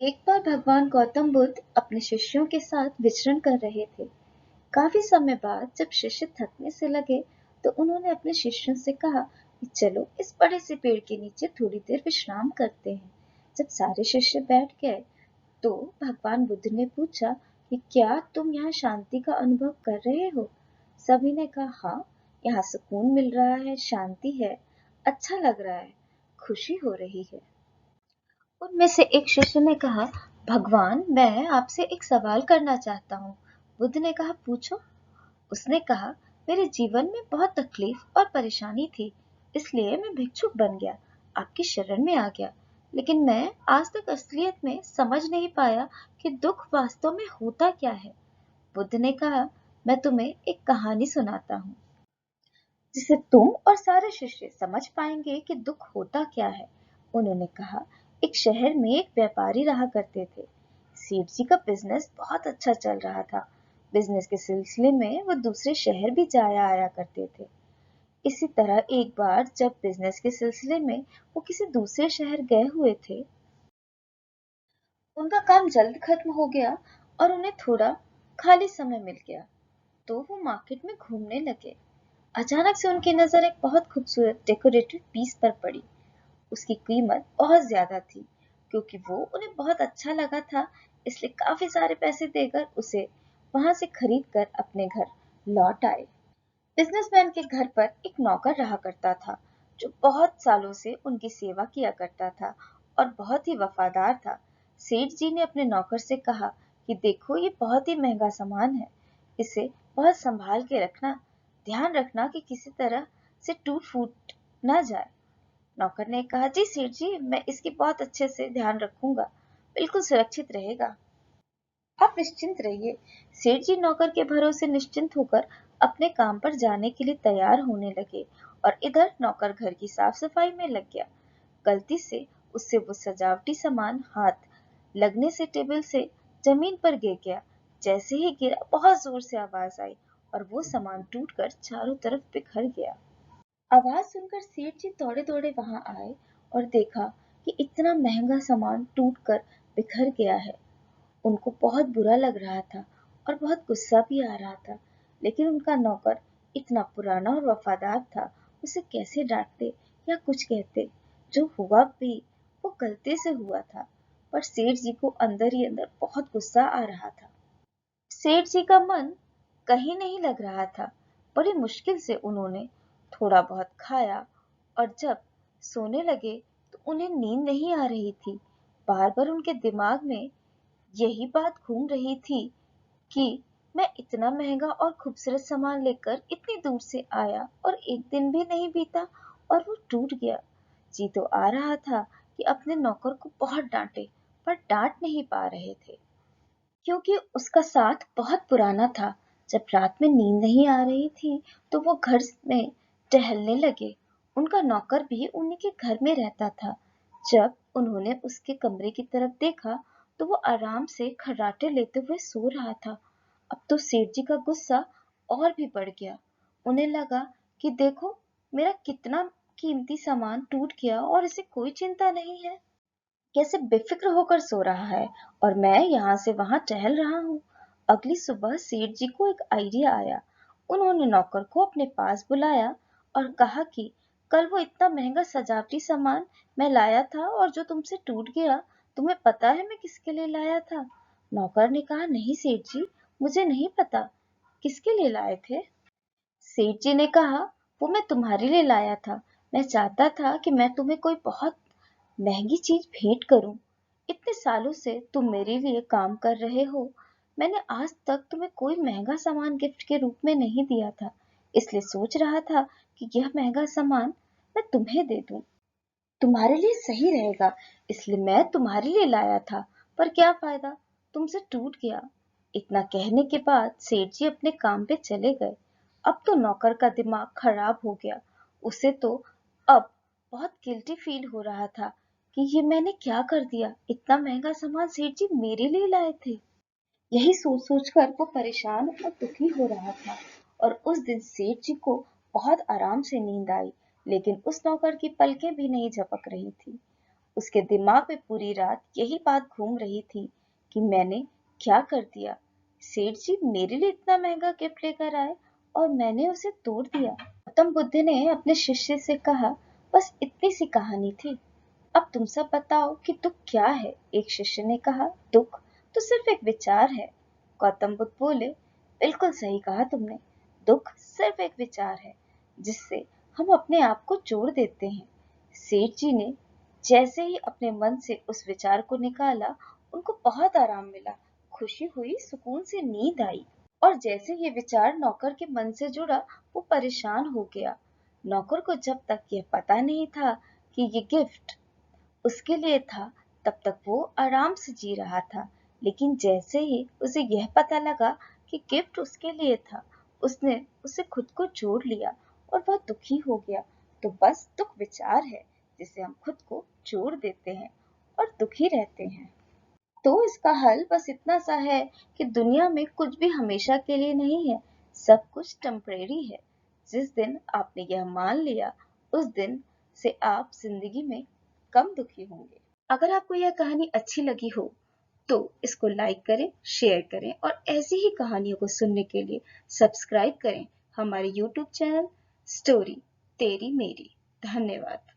एक बार भगवान गौतम बुद्ध अपने शिष्यों के साथ विचरण कर रहे थे। काफी समय बाद जब शिष्य थकने से लगे तो उन्होंने अपने शिष्यों से कहा कि चलो इस बड़े से पेड़ के नीचे थोड़ी देर विश्राम करते हैं। जब सारे शिष्य बैठ गए तो भगवान बुद्ध ने पूछा कि क्या तुम यहाँ शांति का अनुभव कर रहे हो? सभी ने कहा हाँ, यहाँ सुकून मिल रहा है, शांति है, अच्छा लग रहा है, खुशी हो रही है। उनमें से एक शिष्य ने कहा, भगवान, मैं आपसे एक सवाल करना चाहता हूँ। बुद्ध ने कहा, पूछो। उसने कहा, मेरे जीवन में बहुत तकलीफ और परेशानी थी, इसलिए मैं भिक्षुक बन गया, आपकी शरण में आ गया। लेकिन मैं आज तक असलियत में समझ नहीं पाया कि दुख वास्तव में होता क्या है। बुद्ध ने कहा, मैं तुम्हें एक कहानी सुनाता हूँ जिसे तुम और सारे शिष्य समझ पाएंगे कि दुख होता क्या है। उन्होंने कहा, एक शहर में एक व्यापारी रहा करते थे। सेठ जी का बिजनेस बहुत अच्छा चल रहा था। बिजनेस के सिलसिले में वो दूसरे शहर भी जाया आया करते थे। इसी तरह एक बार जब बिजनेस के सिलसिले में वो किसी दूसरे शहर गए हुए थे, उनका काम जल्द खत्म हो गया और उन्हें थोड़ा खाली समय मिल गया, तो वो मार्केट में घूमने लगे। अचानक से उनकी नजर एक बहुत खूबसूरत डेकोरेटिव पीस पर पड़ी। उसकी कीमत बहुत ज्यादा थी। क्योंकि वो उन्हें बहुत अच्छा लगा था, इसलिए काफी सारे पैसे देकर उसे वहां से खरीद कर अपने घर लौट आए। बिजनेसमैन के घर पर एक नौकर रहा करता था जो बहुत सालों से उनकी सेवा किया करता था और बहुत ही वफादार था। सेठ जी ने अपने नौकर से कहा कि देखो, ये बहुत ही महंगा सामान है, इसे बहुत संभाल के रखना, ध्यान रखना कि किसी तरह से टूट फूट ना जाए। नौकर ने कहा, जी सेठ जी, मैं इसकी बहुत अच्छे से ध्यान रखूंगा, बिल्कुल सुरक्षित रहेगा, आप निश्चिंत रहिए। सेठ जी नौकर के भरोसे निश्चिंत होकर अपने काम पर जाने के लिए तैयार होने लगे और इधर नौकर घर की साफ सफाई में लग गया। गलती से उससे वो सजावटी सामान हाथ लगने से टेबल से जमीन पर गिर गया। जैसे ही गिरा, बहुत जोर से आवाज आई और वो सामान टूटकर चारों तरफ बिखर गया। आवाज सुनकर सेठ जी दौड़े दौड़े वहां आए और देखा कि इतना महंगा सामान टूटकर बिखर गया है। उनको बहुत बुरा लग रहा था और बहुत गुस्सा भी आ रहा था। लेकिन उनका नौकर इतना पुराना और वफादार था, उसे कैसे डांटते या कुछ कहते। जो हुआ भी वो गलती से हुआ था, पर सेठ जी को अंदर ही अंदर बहुत गुस्सा आ रहा था। सेठ जी का मन कहीं नहीं लग रहा था। बड़ी मुश्किल से उन्होंने थोड़ा बहुत खाया और जब सोने लगे तो उन्हें नींद नहीं आ रही थी। बार बार उनके दिमाग में यही बात घूम रही थी कि मैं इतना महंगा और खूबसूरत सामान लेकर इतनी दूर से आया और एक दिन भी नहीं बीता और वो टूट गया। जी तो आ रहा था कि अपने नौकर को बहुत डांटे, पर डांट नहीं पा रहे थे क्योंकि उसका साथ बहुत पुराना था। जब रात में नींद नहीं आ रही थी तो वो घर में टहलने लगे। उनका नौकर भी उन्हीं के घर में रहता था। जब उन्होंने उसके कमरे की तरफ देखा तो वो आराम से खर्राटे लेते हुए सो रहा था। अब तो सेठ जी का गुस्सा और भी बढ़ गया। उन्हें लगा कि देखो, मेरा कितना कीमती सामान टूट गया और इसे कोई चिंता नहीं है, कैसे बेफिक्र होकर सो रहा है और मैं यहाँ से वहां टहल रहा हूँ। अगली सुबह सेठ जी को एक आइडिया आया। उन्होंने नौकर को अपने पास बुलाया और कहा कि कल वो इतना महंगा सजावटी सामान मैं लाया था और जो तुमसे टूट गया, तुम्हें पता है मैं किसके लिए लाया था? नौकर ने कहा, नहीं सेठ जी, मुझे नहीं पता, किसके लिए लाए थे? सेठ जी ने कहा, वो मैं तुम्हारे लिए लाया था। मैं चाहता था कि मैं तुम्हें कोई बहुत महंगी चीज भेंट करूं। इतने सालों से तुम मेरे लिए काम कर रहे हो, मैंने आज तक तुम्हें कोई महंगा सामान गिफ्ट के रूप में नहीं दिया था, इसलिए सोच रहा था कि यह महंगा सामान मैं तुम्हें दे दूं, तुम्हारे लिए सही रहेगा, इसलिए मैं तुम्हारे लिए लाया था। पर क्या फायदा, तुमसे टूट गया। इतना कहने के बाद सेठ जी अपने काम पे चले गए। अब तो नौकर का दिमाग खराब हो गया। उसे तो अब बहुत गिल्टी फील हो रहा था कि ये मैंने क्या कर दिया, इतना महंगा सामान सेठ जी मेरे लिए लाए थे। यही सोच सोच कर वो परेशान और दुखी हो रहा था और उस दिन सेठ जी को बहुत आराम से नींद आई। लेकिन उस नौकर की पलकें भी नहीं झपक रही थी। उसके दिमाग में पूरी रात यही बात घूम रही थी कि मैंने क्या कर दिया। सेठ जी मेरे लिए इतना महंगा गिफ्ट लेकर आए और मैंने उसे तोड़ दिया। गौतम बुद्ध ने अपने शिष्य से कहा, बस इतनी सी कहानी थी, अब तुम सब बताओ कि दुख क्या है। एक शिष्य ने कहा, दुख तो सिर्फ एक विचार है। गौतम बुद्ध बोले, बिल्कुल सही कहा तुमने, दुख सिर्फ एक विचार है जिससे हम अपने आप को जोड़ देते हैं। सेठ जी ने जैसे ही अपने मन से उस विचार को निकाला, उनको बहुत आराम मिला, खुशी हुई, सुकून से नींद आई। और जैसे ये विचार नौकर के मन से जुड़ा, वो परेशान हो गया। नौकर को जब तक यह पता नहीं था कि ये गिफ्ट उसके लिए था, तब तक वो आराम से जी रहा था। लेकिन जैसे ही उसे यह पता लगा कि गिफ्ट उसके लिए था, उसने उसे खुद को जोड़ लिया और वह दुखी हो गया। तो बस दुख विचार है जिसे हम खुद को जोड़ देते हैं और दुखी रहते हैं। तो इसका हल बस इतना सा है कि दुनिया में कुछ भी हमेशा के लिए नहीं है, सब कुछ टेम्परेरी है। जिस दिन आपने यह मान लिया, उस दिन से आप जिंदगी में कम दुखी होंगे। अगर आपको यह कहानी अच्छी लगी हो तो इसको लाइक करें, शेयर करें और ऐसी ही कहानियों को सुनने के लिए सब्सक्राइब करें हमारे YouTube चैनल स्टोरी तेरी मेरी। धन्यवाद।